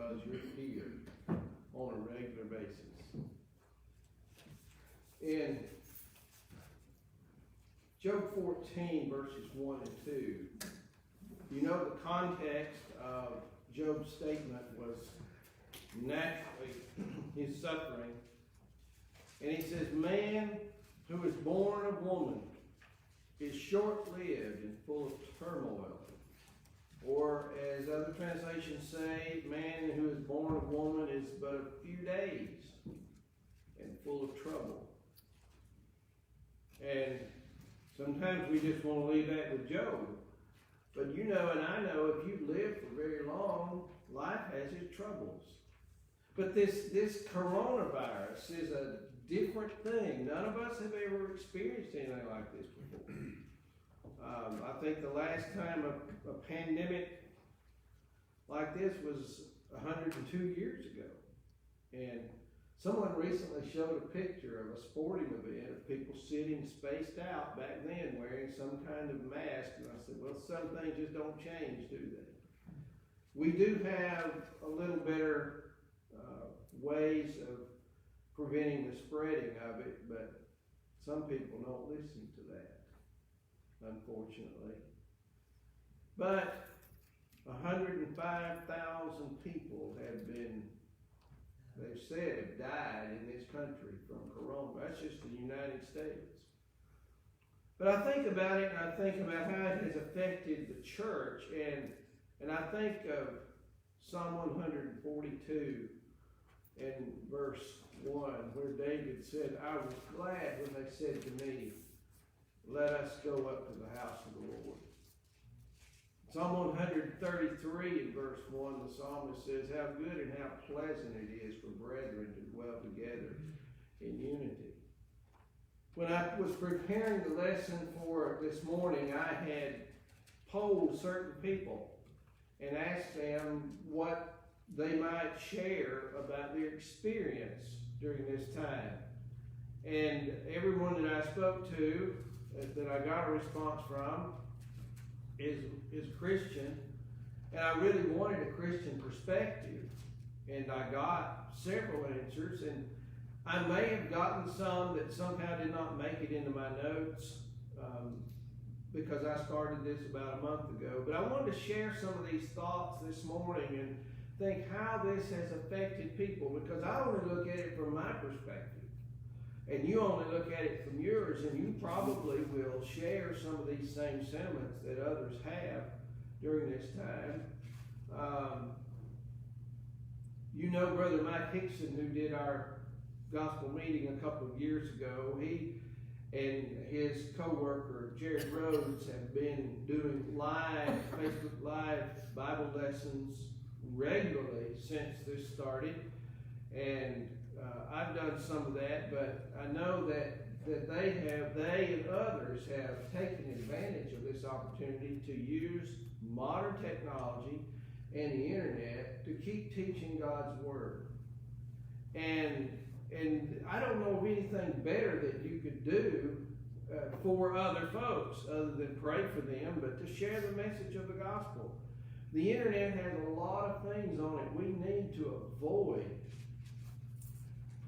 because you're here on a regular basis. In Job 14, verses 1 and 2, you know the context of Job's statement was naturally his suffering. And he says, man who is born of woman is short-lived and full of turmoil. Or, as other translations say, man who is born of woman is but a few days and full of trouble. And sometimes we just want to leave that with Job. But you know and I know if you live for very long, life has its troubles. But this coronavirus is a different thing. None of us have ever experienced anything like this before. I think the last time a pandemic like this was 102 years ago. And someone recently showed a picture of a sporting event of people sitting spaced out back then wearing some kind of mask. And I said, well, some things just don't change, do they? We do have a little better ways of preventing the spreading of it, but some people don't listen to that, unfortunately. But 105,000 people have been, they've said, have died in this country from corona. That's just the United States. But I think about it, and I think about how it has affected the church, and I think of Psalm 142 in verse 1, where David said, I was glad when they said to me, let us go up to the house of the Lord. Psalm 133 in verse 1, the psalmist says, how good and how pleasant it is for brethren to dwell together in unity. When I was preparing the lesson for this morning, I had polled certain people and asked them what they might share about their experience during this time. And everyone that I spoke to, that I got a response from, is Christian. And I really wanted a Christian perspective. And I got several answers. And I may have gotten some that somehow did not make it into my notes because I started this about a month ago. But I wanted to share some of these thoughts this morning and think how this has affected people, because I only look at it from my perspective. And you only look at it from yours, and you probably will share some of these same sentiments that others have during this time. You know Brother Mike Hickson, who did our gospel meeting a couple of years ago, he and his co-worker Jared Rhodes have been doing Facebook Live Bible lessons regularly since this started. And I've done some of that, but I know that they and others have taken advantage of this opportunity to use modern technology and the internet to keep teaching God's Word. And I don't know of anything better that you could do for other folks other than pray for them, but to share the message of the gospel. The internet has a lot of things on it we need to avoid.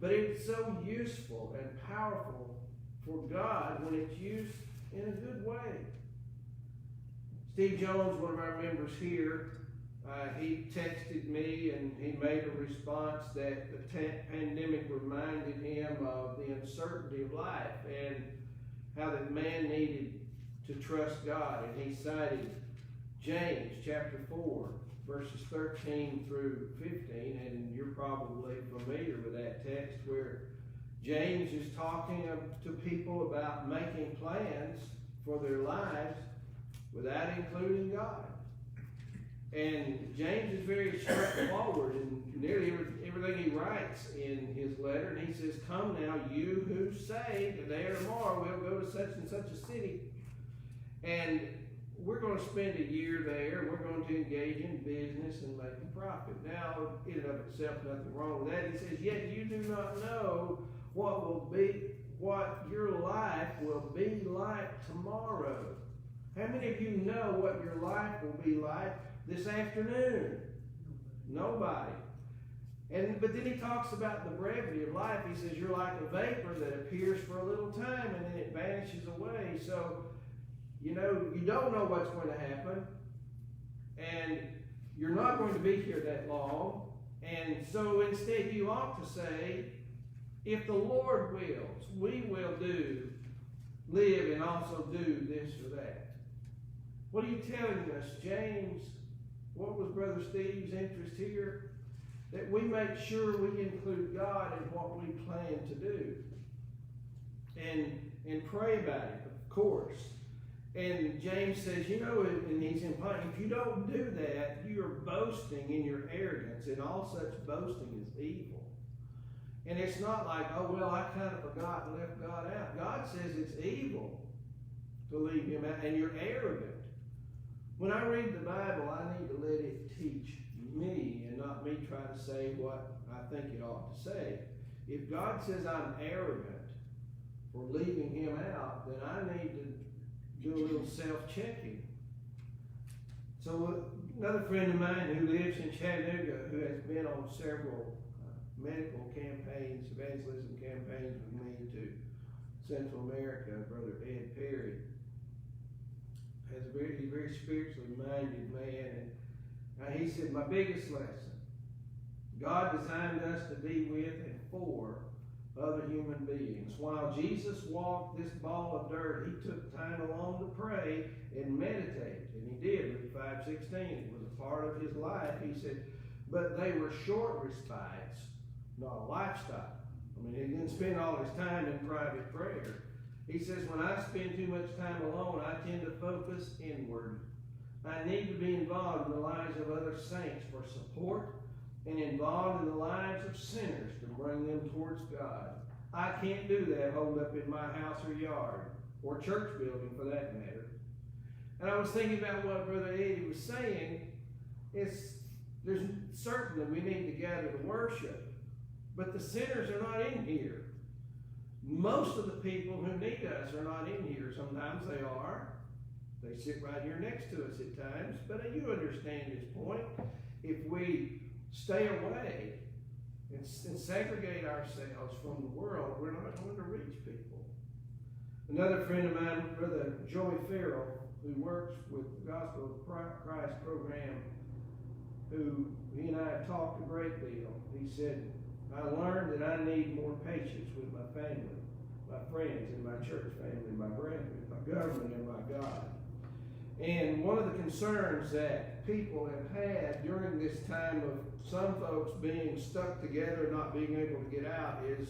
But it's so useful and powerful for God when it's used in a good way. Steve Jones, one of our members here, he texted me and he made a response that the pandemic reminded him of the uncertainty of life and how that man needed to trust God. And he cited James chapter 4, verses 13 through 15, and you're probably familiar with that text where James is talking to people about making plans for their lives without including God. And James is very straightforward in nearly everything he writes in his letter. And he says, come now, you who say today or tomorrow we'll go to such and such a city, and we're going to spend a year there. We're going to engage in business and make a profit. Now, in and of itself, nothing wrong with that. He says, yet you do not know what your life will be like tomorrow. How many of you know what your life will be like this afternoon? Nobody. But then he talks about the brevity of life. He says, you're like a vapor that appears for a little time and then it vanishes away. So, you don't know what's going to happen. And you're not going to be here that long. And so instead you ought to say, if the Lord wills, we will live and also do this or that. What are you telling us, James? What was Brother Steve's interest here? That we make sure we include God in what we plan to do. And pray about it, of course. And James says, and he's implying, if you don't do that, you are boasting in your arrogance, and all such boasting is evil. And it's not like, oh, well, I kind of forgot and left God out. God says it's evil to leave him out, and you're arrogant. When I read the Bible, I need to let it teach me and not me try to say what I think it ought to say. If God says I'm arrogant for leaving him out, then I need to do a little self-checking. So another friend of mine who lives in Chattanooga, who has been on several medical campaigns, evangelism campaigns with me to Central America, Brother Ed Perry, he's a very spiritually minded man. And he said, my biggest lesson, God designed us to be with and for other human beings. While Jesus walked this ball of dirt, he took time alone to pray and meditate. And he did, Luke 5:16. It was a part of his life. He said, but they were short respites, not a lifestyle. I mean, he didn't spend all his time in private prayer. He says, when I spend too much time alone, I tend to focus inward. I need to be involved in the lives of other saints for support and involved in the lives of sinners to bring them towards God. I can't do that holed up in my house or yard, or church building for that matter. And I was thinking about what Brother Eddie was saying. There's certainly we need to gather to worship, but the sinners are not in here. Most of the people who need us are not in here. Sometimes they are. They sit right here next to us at times. But you understand his point. If we stay away and segregate ourselves from the world, we're not going to reach people. Another friend of mine, Brother Joey Farrell, who works with the Gospel of Christ program, who he and I have talked a great deal. He said, I learned that I need more patience with my family, my friends, and my church family, my brethren, my government, and my God. And one of the concerns that people have had during this time of some folks being stuck together, not being able to get out, is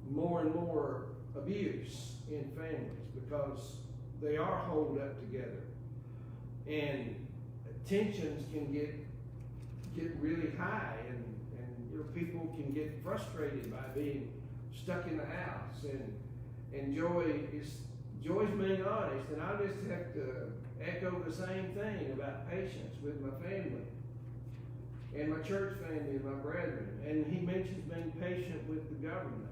more and more abuse in families because they are holed up together. And tensions can get really high, and people can get frustrated by being stuck in the house. And Joy's being honest, and I just have to echo the same thing about patience with my family and my church family and my brethren. And he mentions being patient with the government.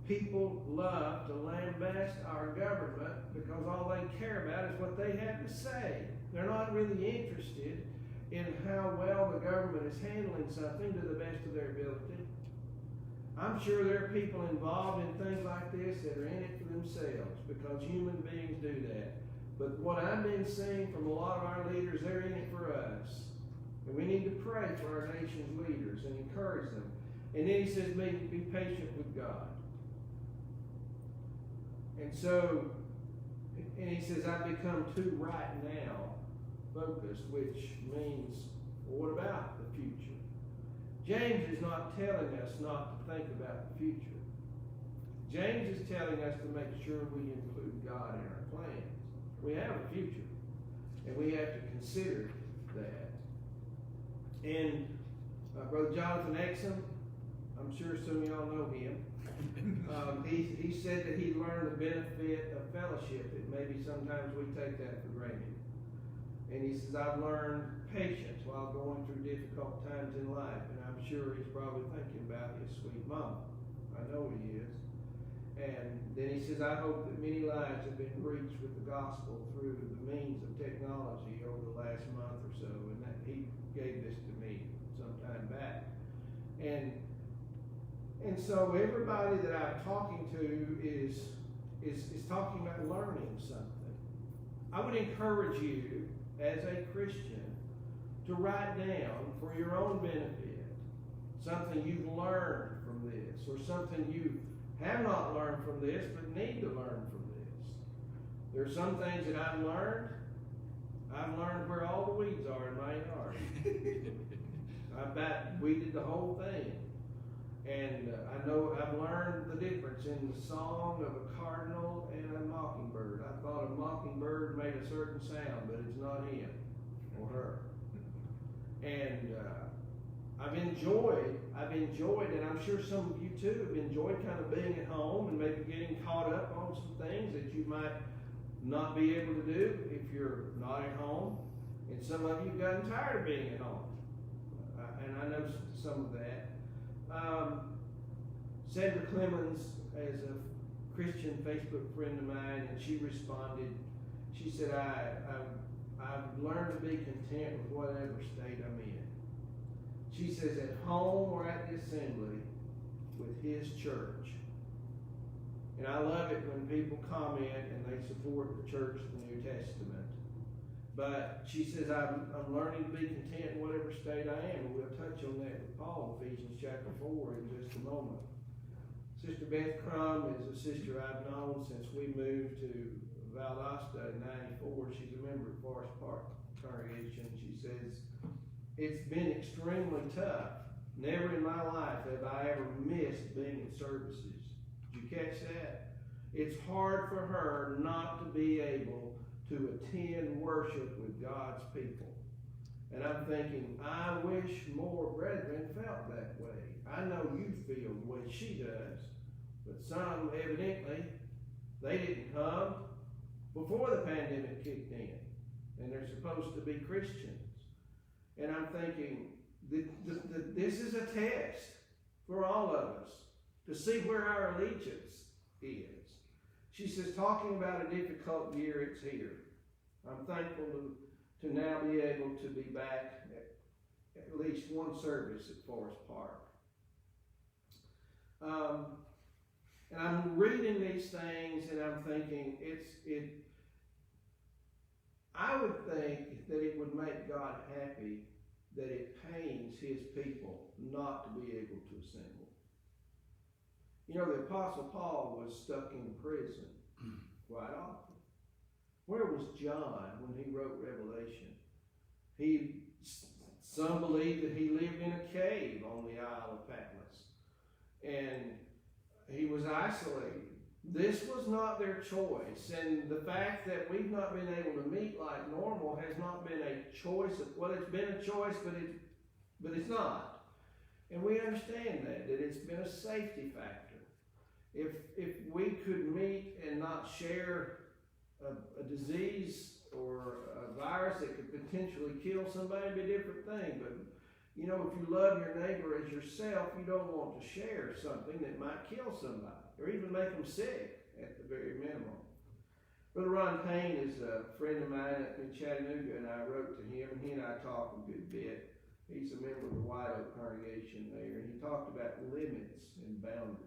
People love to lambast our government because all they care about is what they have to say. They're not really interested in how well the government is handling something to the best of their ability. I'm sure there are people involved in things like this that are in it for themselves because human beings do that. But what I've been seeing from a lot of our leaders, they're in it for us. And we need to pray for our nation's leaders and encourage them. And then he says, be patient with God. And so, and he says, I've become too right now focused, which means, well, what about the future? James is not telling us not to think about the future. James is telling us to make sure we include God in our plans. We have a future, and we have to consider that. And Brother Jonathan Exum, I'm sure some of y'all know him. He said that he learned the benefit of fellowship, that maybe sometimes we take that for granted. And he says, I've learned patience while going through difficult times in life. And I'm sure he's probably thinking about his sweet mama. I know he is. And then he says, I hope that many lives have been reached with the gospel through the means of technology over the last month or so. And that he gave this to me some time back. And so everybody that I'm talking to is talking about learning something. I would encourage you as a Christian to write down for your own benefit something you've learned from this, or something you have not learned from this but need to learn from this. There are some things that I've learned where all the weeds are in my yard. I about weeded the whole thing. And I know I've learned the difference in the song of a cardinal and a mockingbird. I thought a mockingbird made a certain sound, but it's not him or her. And I've enjoyed, and I'm sure some of you too have enjoyed kind of being at home and maybe getting caught up on some things that you might not be able to do if you're not at home. And some of you have gotten tired of being at home. And I know some of that. Sandra Clemens is a Christian Facebook friend of mine, and she responded. She said, I've learned to be content with whatever state I'm in. She says, at home or at the assembly with his church. And I love it when people comment and they support the church of the New Testament. But she says, I'm learning to be content in whatever state I am. And we'll touch on that with Paul in Ephesians chapter 4 in just a moment. Sister Beth Crum is a sister I've known since we moved to Valdosta in 94. She's a member of Forest Park congregation. She says, it's been extremely tough. Never in my life have I ever missed being in services. Did you catch that? It's hard for her not to be able to attend worship with God's people. And I'm thinking, I wish more brethren felt that way. I know you feel the way she does, but some, evidently, they didn't come before the pandemic kicked in, and they're supposed to be Christians. And I'm thinking, this is a test for all of us to see where our allegiance is. She says, talking about a difficult year, it's here. I'm thankful to now be able to be back at least one service at Forest Park. And I'm reading these things and I'm thinking, I would think that it would make God happy that it pains his people not to be able to assemble. You know, the Apostle Paul was stuck in prison quite often. Where was John when he wrote Revelation? Some believe that he lived in a cave on the Isle of Patmos. And he was isolated. This was not their choice. And the fact that we've not been able to meet like normal has not been a choice. Well, it's been a choice, but it's not. And we understand that it's been a safety factor. If we could meet and not share a disease or a virus that could potentially kill somebody, it'd be a different thing. But, you know, if you love your neighbor as yourself, you don't want to share something that might kill somebody or even make them sick at the very minimum. Brother Ron Payne is a friend of mine up in Chattanooga, and I wrote to him, and he and I talked a good bit. He's a member of the White Oak congregation there, and he talked about limits and boundaries.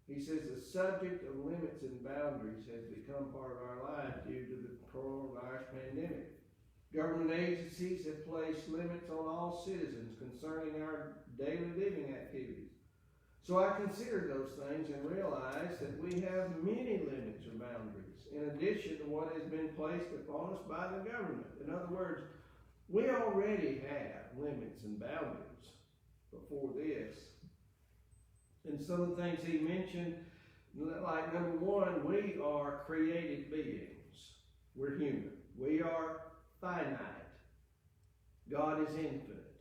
He says the subject of limits and boundaries has become part of our lives due to the coronavirus pandemic. Government agencies have placed limits on all citizens concerning our daily living activities. So I considered those things and realized that we have many limits or boundaries in addition to what has been placed upon us by the government. In other words, we already have limits and boundaries before this. And some of the things he mentioned, like number one, we are created beings. We're human. We are finite. God is infinite.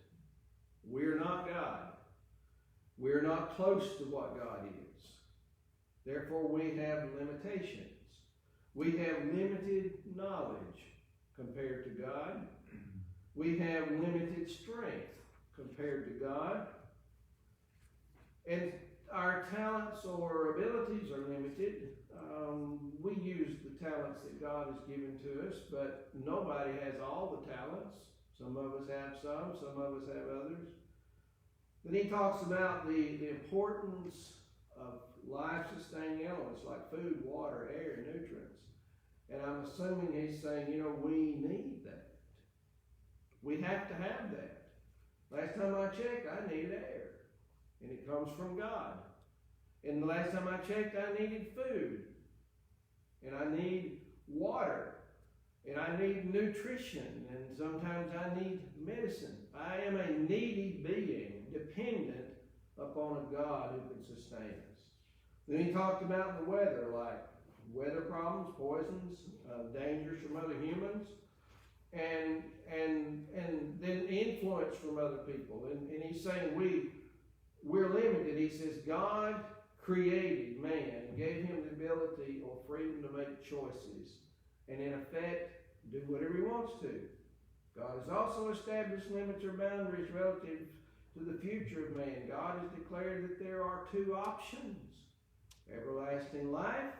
We're not God. We're not close to what God is. Therefore, we have limitations. We have limited knowledge compared to God. We have limited strength compared to God. And our talents or abilities are limited. We use the talents that God has given to us, but nobody has all the talents. Some of us have some of us have others. Then he talks about the importance of life-sustaining elements like food, water, air, and nutrients. And I'm assuming he's saying, we need that. We have to have that. Last time I checked, I needed air. And it comes from God. And the last time I checked, I needed food. And I need water. And I need nutrition. And sometimes I need medicine. I am a needy being, dependent upon a God who can sustain us. Then he talked about the weather, like weather problems, poisons, dangers from other humans, and then influence from other people. And he's saying we're limited. He says God created man and gave him the ability or freedom to make choices, and in effect do whatever he wants to. God has also established limits or boundaries relative to the future of man. God has declared that there are two options: everlasting life,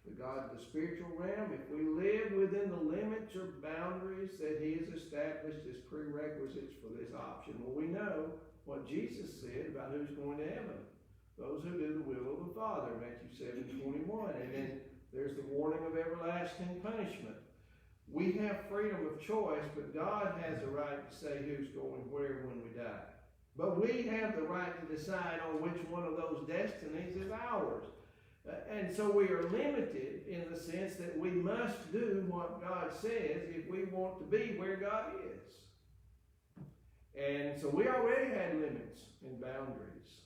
the God of the spiritual realm, if we live within the limits or boundaries that he has established as prerequisites for this option. Well, we know what Jesus said about who's going to heaven: those who do the will of the Father, Matthew 7:21. And then there's the warning of everlasting punishment. We have freedom of choice, but God has the right to say who's going where when we die. But we have the right to decide on which one of those destinies is ours. And so we are limited in the sense that we must do what God says if we want to be where God is. And so we already had limits and boundaries.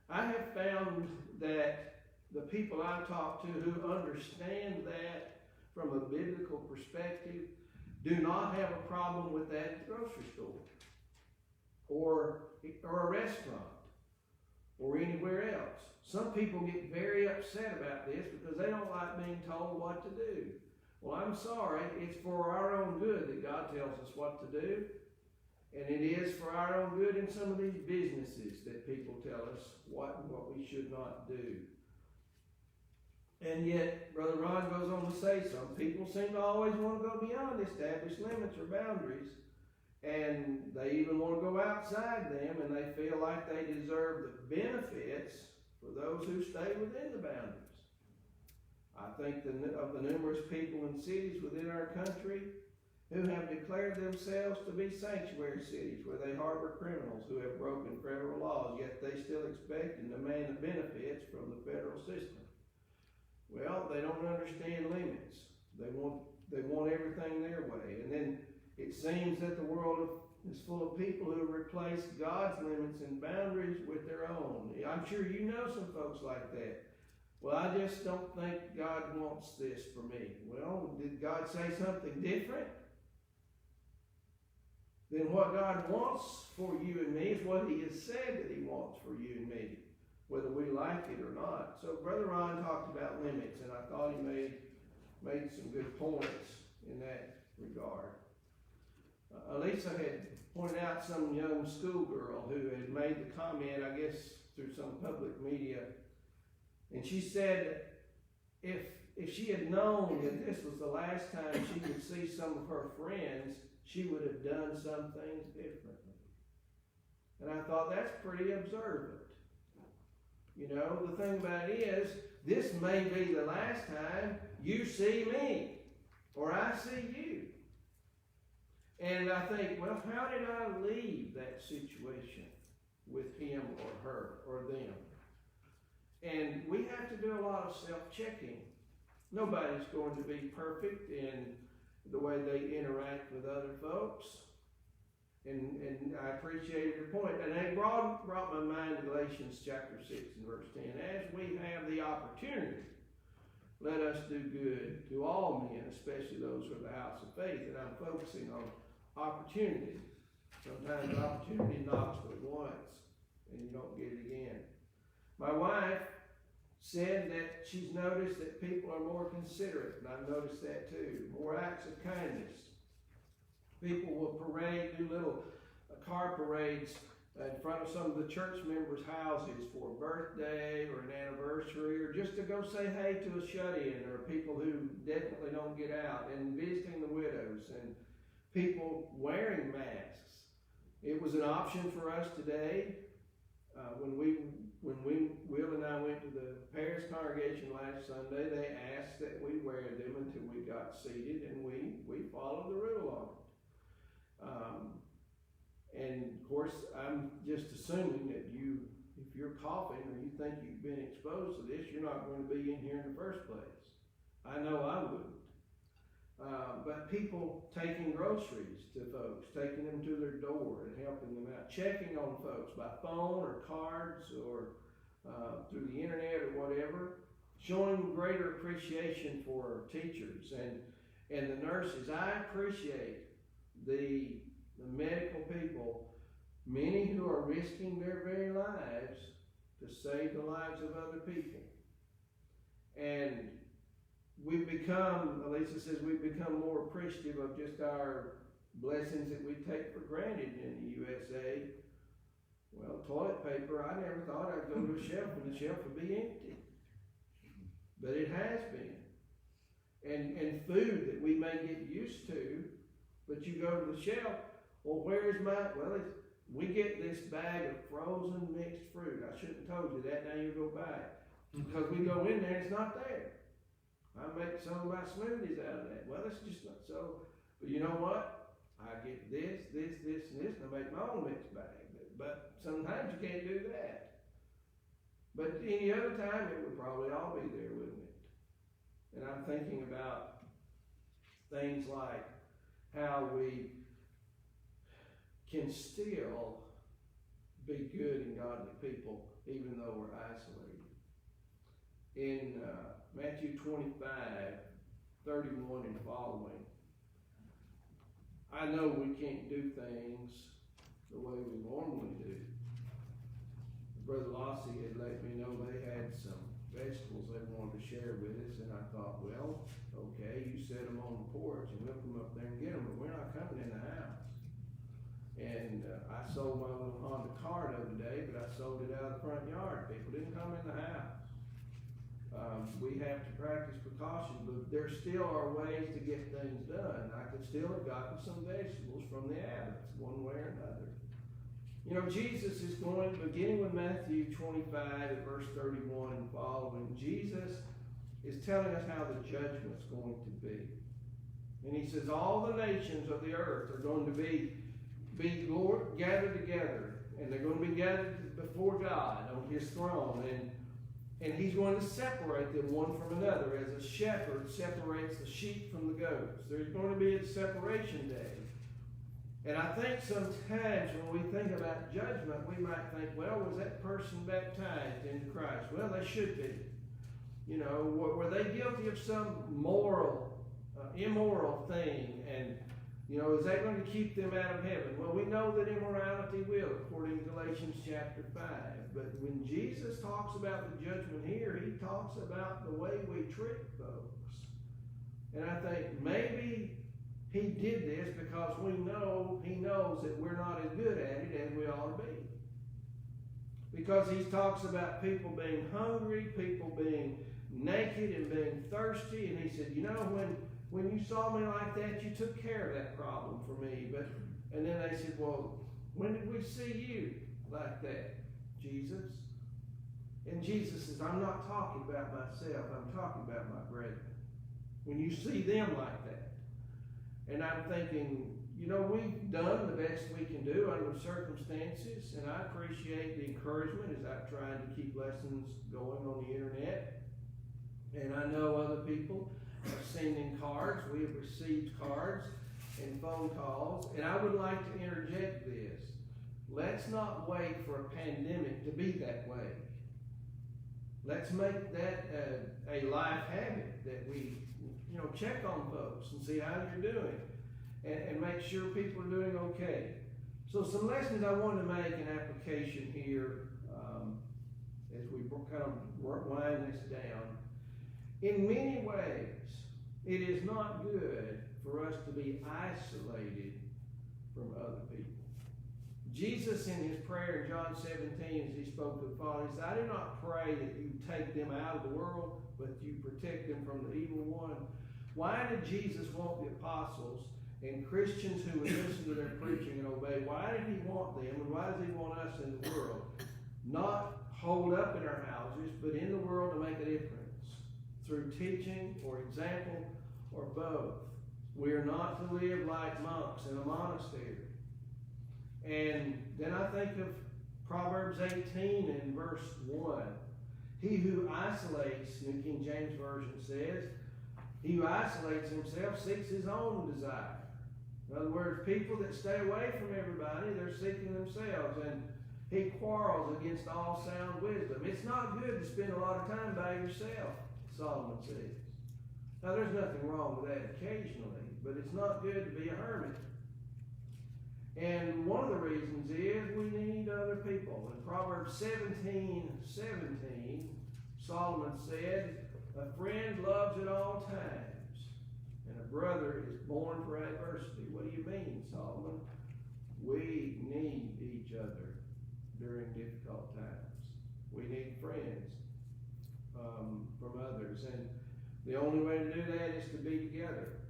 I have found that the people I talk to who understand that from a biblical perspective do not have a problem with that at the grocery store or a restaurant or anywhere else. Some people get very upset about this because they don't like being told what to do. Well, I'm sorry, it's for our own good that God tells us what to do. And it is for our own good in some of these businesses that people tell us what we should not do. And yet, Brother Ron goes on to say some people seem to always want to go beyond established limits or boundaries. And they even want to go outside them, and they feel like they deserve the benefits for those who stay within the boundaries. I think of the numerous people in cities within our country who have declared themselves to be sanctuary cities where they harbor criminals who have broken federal laws, yet they still expect and demand the benefits from the federal system. Well, they don't understand limits. They want everything their way. And then it seems that the world is full of people who replace God's limits and boundaries with their own. I'm sure you know some folks like that. Well, I just don't think God wants this for me. Well, did God say something different? Then what God wants for you and me is what he has said that he wants for you and me, whether we like it or not. So Brother Ron talked about limits, and I thought he made some good points in that regard. Elisa had pointed out some young schoolgirl who had made the comment, I guess, through some public media. And she said if she had known that this was the last time she would see some of her friends, she would have done some things differently. And I thought, that's pretty observant. The thing about it is, this may be the last time you see me or I see you. And I think, well, how did I leave that situation with him or her or them? And we have to do a lot of self-checking. Nobody's going to be perfect in the way they interact with other folks. And I appreciated your point. And it brought my mind to Galatians chapter 6 and verse 10. As we have the opportunity, let us do good to all men, especially those who are the house of faith. And I'm focusing on opportunity. Sometimes opportunity knocks but once, and you don't get it again. My wife said that she's noticed that people are more considerate, and I've noticed that too. More acts of kindness. People will do little car parades in front of some of the church members' houses for a birthday or an anniversary, or just to go say hey to a shut-in, or people who definitely don't get out, and visiting the widows, and people wearing masks. It was an option for us today. When Will and I went to the parish congregation last Sunday, they asked that we wear them until we got seated, and we followed the rule on it. And of course, I'm just assuming that if you're coughing or you think you've been exposed to this, you're not going to be in here in the first place. I know I wouldn't. But people taking groceries to folks, taking them to their door and helping them out, checking on folks by phone or cards or through the internet or whatever, showing greater appreciation for teachers and the nurses. I appreciate the medical people, many who are risking their very lives to save the lives of other people. And we've become, Elisa says, we've become more appreciative of just our blessings that we take for granted in the USA. Well, toilet paper, I never thought I'd go to a shelf and the shelf would be empty. But it has been. And food that we may get used to, but you go to the shelf, well, where's we get this bag of frozen mixed fruit. I shouldn't have told you that, now you go buy it. Because we go in there and it's not there. I make some of my smoothies out of that. Well, it's just not so. But you know what? I get this, and I make my own mixed bag. But sometimes you can't do that. But any other time, it would probably all be there, wouldn't it? And I'm thinking about things like how we can still be good and godly people, even though we're isolated. In Matthew 25:31 and following, I know we can't do things the way we normally do. Brother Lossie had let me know they had some vegetables they wanted to share with us, and I thought, well, okay, you set them on the porch and we'll come up there and get them, but we're not coming in the house. And I sold my little Honda car the other day, but I sold it out of the front yard. People didn't come in the house. We have to practice precaution, but there still are ways to get things done. I could still have gotten some vegetables from the Adels, one way or another. You know, Jesus is going, beginning with Matthew 25 at verse 31 and following, Jesus is telling us how the judgment's going to be. And he says all the nations of the earth are going to be gathered together, and they're going to be gathered before God on his throne, and he's going to separate them one from another as a shepherd separates the sheep from the goats. There's going to be a separation day. And I think sometimes when we think about judgment, we might think, well, was that person baptized into Christ? Well, they should be. You know, were they guilty of some immoral thing? And, you know, is that going to keep them out of heaven? Well, we know that immorality will, according to Galatians chapter 5. But when Jesus talks about the judgment here, he talks about the way we treat folks. And I think maybe he did this because he knows that we're not as good at it as we ought to be. Because he talks about people being hungry, people being naked and being thirsty. And he said, you know, when you saw me like that, you took care of that problem for me. And then they said, well, when did we see you like that, Jesus? And Jesus says, I'm not talking about myself. I'm talking about my brethren. When you see them like that. And I'm thinking, you know, we've done the best we can do under the circumstances, and I appreciate the encouragement as I've tried to keep lessons going on the internet. And I know other people have sent in cards. We have received cards and phone calls. And I would like to interject this. Let's not wait for a pandemic to be that way. Let's make that a life habit that we, you know, check on folks and see how you're doing and make sure people are doing okay. So some lessons I want to make an application here as we kind of wind this down. In many ways, it is not good for us to be isolated from other people. Jesus in his prayer in John 17, as he spoke to the Father, he said, I do not pray that you take them out of the world, but you protect them from the evil one. Why did Jesus want the apostles and Christians who would listen to their preaching and obey. Why did he want them, and why does he want us in the world? Not holed up in our houses, but in the world to make a difference through teaching or example or both. We are not to live like monks in a monastery. And then I think of Proverbs 18 and verse 1. He who isolates, New King James Version says, he who isolates himself seeks his own desire. In other words, people that stay away from everybody, they're seeking themselves. And he quarrels against all sound wisdom. It's not good to spend a lot of time by yourself, Solomon says. Now, there's nothing wrong with that occasionally, but it's not good to be a hermit. And one of the reasons is we need other people. In Proverbs 17:17, Solomon said, a friend loves at all times, and a brother is born for adversity. What do you mean, Solomon? We need each other during difficult times. We need friends from others. And the only way to do that is to be together.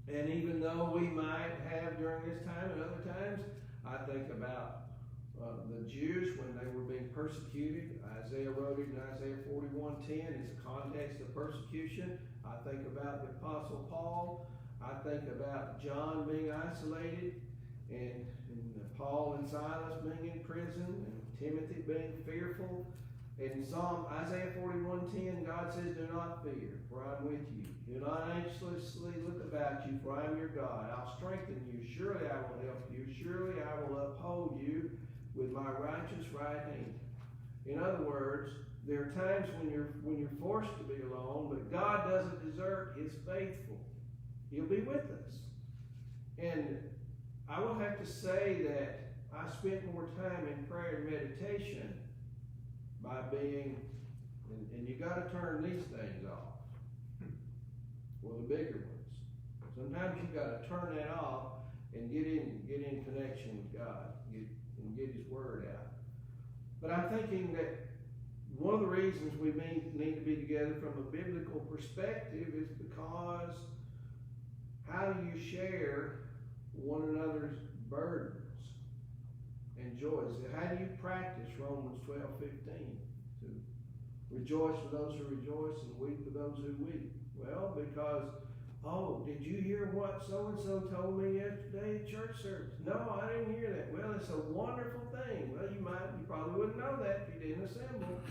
And even though we might have during this time and other times, I think about the Jews when they were being persecuted. Isaiah wrote it in Isaiah 41:10. It's a context of persecution. I think about the Apostle Paul. I think about John being isolated and Paul and Silas being in prison and Timothy being fearful. In Isaiah 41:10, God says, do not fear, for I am with you. Do not anxiously look about you, for I am your God. I'll strengthen you. Surely I will help you. Surely I will uphold you with my righteous right hand. In other words, there are times when you're forced to be alone, but God doesn't desert his faithful. He'll be with us. And I will have to say that I spent more time in prayer and meditation by being, and you got to turn these things off. Well, the bigger ones. Sometimes you got to turn that off and get in connection with God and get his word out. But I'm thinking that one of the reasons we need to be together from a biblical perspective is because how do you share one another's burdens and joys? How do you practice Romans 12:15? To rejoice for those who rejoice and weep for those who weep. Well, because, oh, did you hear what so-and-so told me yesterday at church service? No, I didn't hear that. Well, it's a wonderful thing. Well, you probably wouldn't know that if you didn't assemble.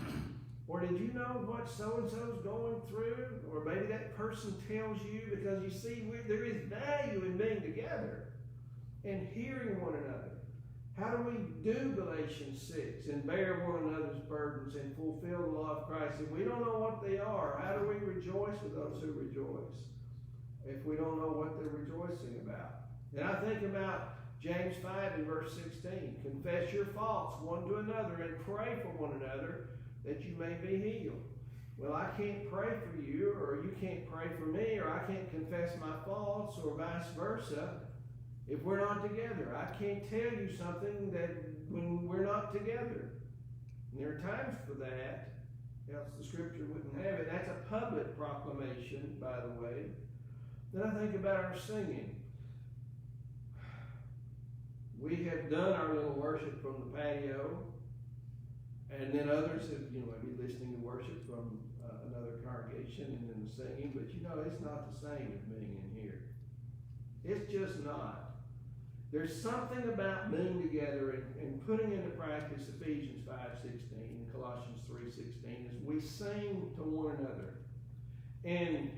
Or did you know what so-and-so's going through? Or maybe that person tells you, because you see, there is value in being together and hearing one another. How do we do Galatians 6 and bear one another's burdens and fulfill the law of Christ? If we don't know what they are, how do we rejoice with those who rejoice if we don't know what they're rejoicing about? And I think about James 5 and verse 16. Confess your faults one to another and pray for one another that you may be healed. Well, I can't pray for you, or you can't pray for me, or I can't confess my faults, or vice versa, if we're not together. I can't tell you something that when we're not together. And there are times for that, else the scripture wouldn't have it. That's a public proclamation, by the way. Then I think about our singing. We have done our little worship from the patio, and then others have, maybe listening to worship from another congregation and then the singing, but it's not the same as being in here. It's just not. There's something about being together and putting into practice Ephesians 5:16 and Colossians 3:16 as we sing to one another. And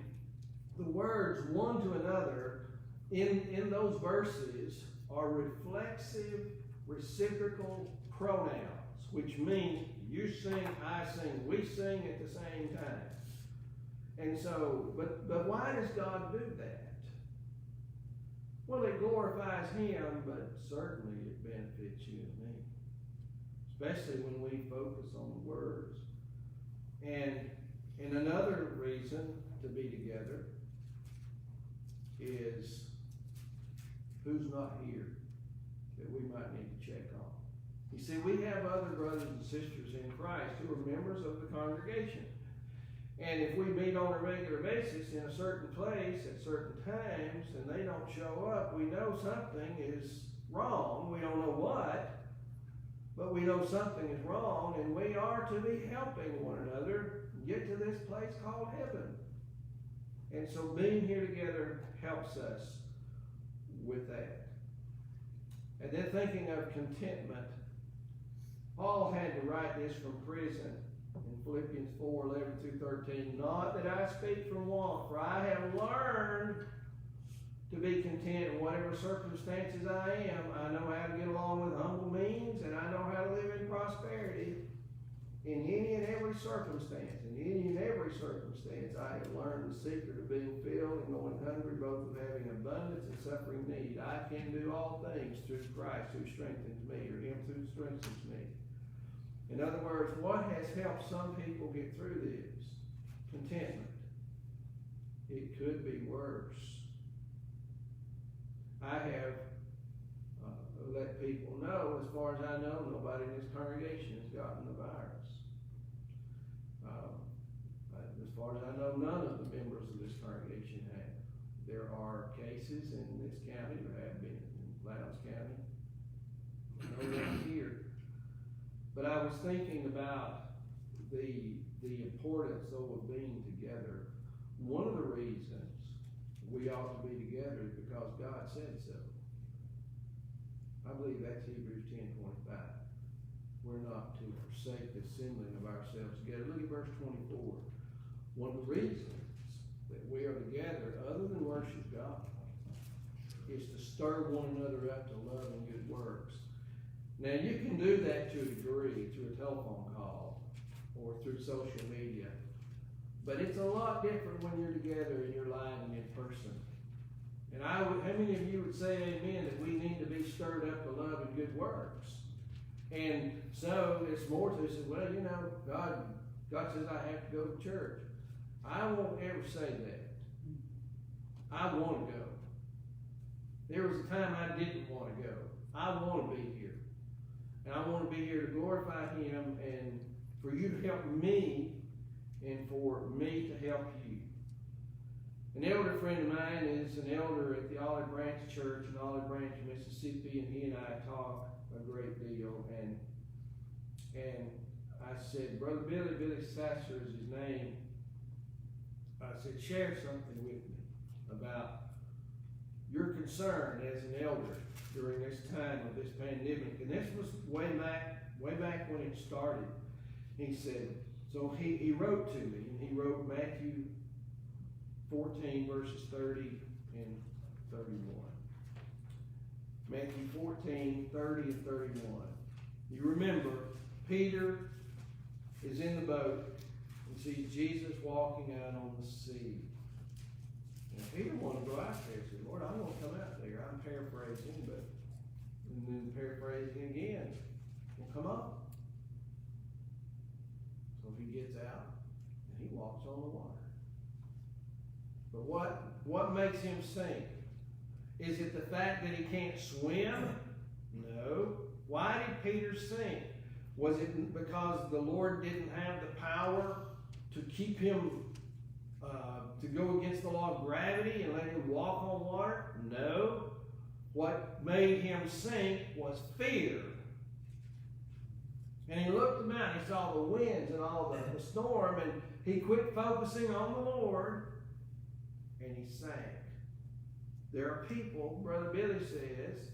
the words one to another in those verses are reflexive, reciprocal pronouns, which means you sing, I sing, we sing at the same time. And so, but why does God do that? Well, it glorifies him, but certainly it benefits you and me, especially when we focus on the words. And another reason to be together is who's not here that we might need to check on. You see, we have other brothers and sisters in Christ who are members of the congregation. And if we meet on a regular basis in a certain place at certain times and they don't show up, we know something is wrong. We don't know what, but we know something is wrong, and we are to be helping one another get to this place called heaven. And so being here together helps us with that. And then thinking of contentment, Paul had to write this from prison in Philippians 4:11-13. Not that I speak from want, for I have learned to be content in whatever circumstances I am. I know how to get along with humble means, and I know how to live in prosperity. In any and every circumstance, I have learned the secret of being filled and going hungry, both of having abundance and suffering need. I can do all things through Christ who strengthens me, or Him who strengthens me. In other words, what has helped some people get through this? Contentment. It could be worse. I have let people know, as far as I know, nobody in this congregation has gotten the virus. As far as I know, none of the members of this congregation have. There are cases in this county, there have been in Lowndes County, no one here. But I was thinking about the importance, though, of being together. One of the reasons we ought to be together is because God said so. I believe that's Hebrews 10:25. We're not to forsake the assembling of ourselves together. Look at verse 24. One of the reasons that we are together, other than worship God, is to stir one another up to love and good works. Now, you can do that to a degree through a telephone call or through social media. But it's a lot different when you're together and you're live and in person. And how many of you would say amen that we need to be stirred up to love and good works? And so it's more to say, well, you know, God says I have to go to church. I won't ever say that. I want to go. There was a time I didn't want to go. I want to be here. And I want to be here to glorify Him and for you to help me and for me to help you. An elder friend of mine is an elder at the Olive Branch Church in Olive Branch, Mississippi, and he and I talk a great deal. And I said, Brother Billy Sasser is his name. I said, share something with me about your concern as an elder during this time of this pandemic. And this was way back when it started. He said, so he wrote to me, and he wrote Matthew 14, verses 30 and 31. Matthew 14, 30 and 31. You remember, Peter is in the boat and sees Jesus walking out on the sea. And Peter wanted to go out there. He said, Lord, I'm going to come out there. I'm paraphrasing, and then paraphrasing again. Well, come on. So he gets out and he walks on the water. But what makes him sink? Is it the fact that he can't swim? No. Why did Peter sink? Was it because the Lord didn't have the power to keep him, to go against the law of gravity and let him walk on water? No. What made him sink was fear. And he looked about, he saw the winds and all the storm, and he quit focusing on the Lord, and he sank. There are people, Brother Billy says,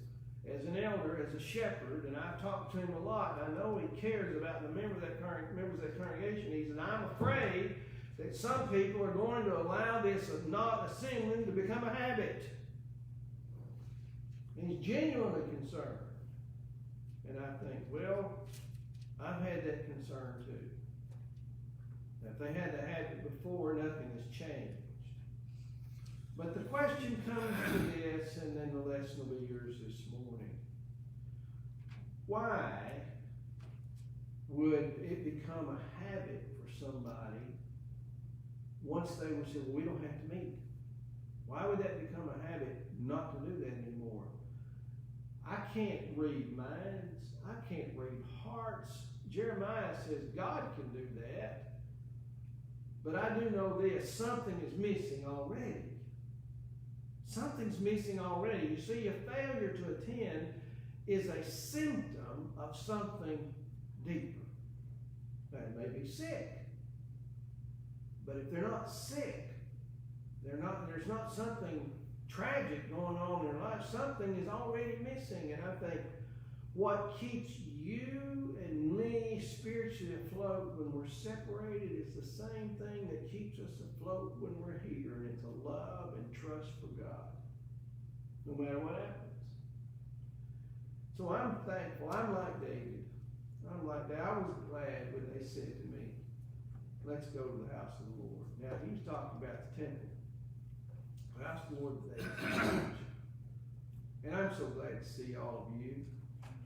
as an elder, as a shepherd, and I've talked to him a lot, and I know he cares about the members of that congregation. He said, I'm afraid that some people are going to allow this of not assembling to become a habit. And he's genuinely concerned. And I think, well, I've had that concern too. Now, if they had the habit before, nothing has changed. But the question comes to this, and then the lesson will be yours this morning. Why would it become a habit for somebody once they were said, well, we don't have to meet? Why would that become a habit not to do that anymore? I can't read minds. I can't read hearts. Jeremiah says God can do that. But I do know this, something is missing already. Something's missing already. You see, a failure to attend is a symptom of something deeper. They may be sick. But if they're not sick, there's not something tragic going on in their life. Something is already missing. And I think what keeps you and me spiritually afloat when we're separated is the same thing that keeps us afloat when we're here. And it's a love and trust for God, no matter what happens. So I'm thankful. I'm like David. I was glad when they said to me, let's go to the house of the Lord. Now, he was talking about the temple. The house of the Lord today is huge. And I'm so glad to see all of you.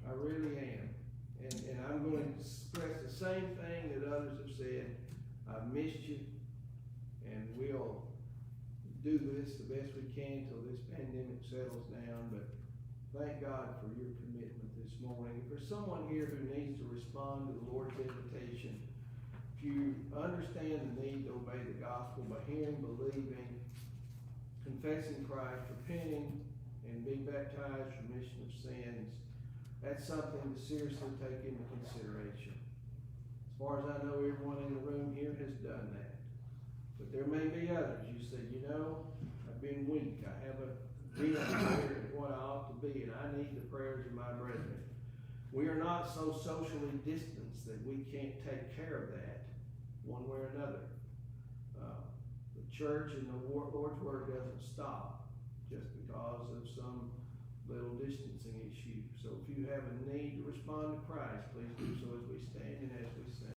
I really am. And I'm going to express the same thing that others have said. I've missed you. And we'll do this the best we can until this pandemic settles down. But thank God for your commitment this morning. If there's someone here who needs to respond to the Lord's invitation, if you understand the need to obey the gospel by hearing, believing, confessing Christ, repenting, and be baptized for remission of sins, that's something to seriously take into consideration. As far as I know, everyone in the room here has done that. But there may be others. You say, I've been weak. I haven't been here at what I ought to be, and I need the prayers of my brethren. We are not so socially distanced that we can't take care of that one way or another. The church and the Lord's Word doesn't stop just because of some little distancing issue. So if you have a need to respond to Christ, please do so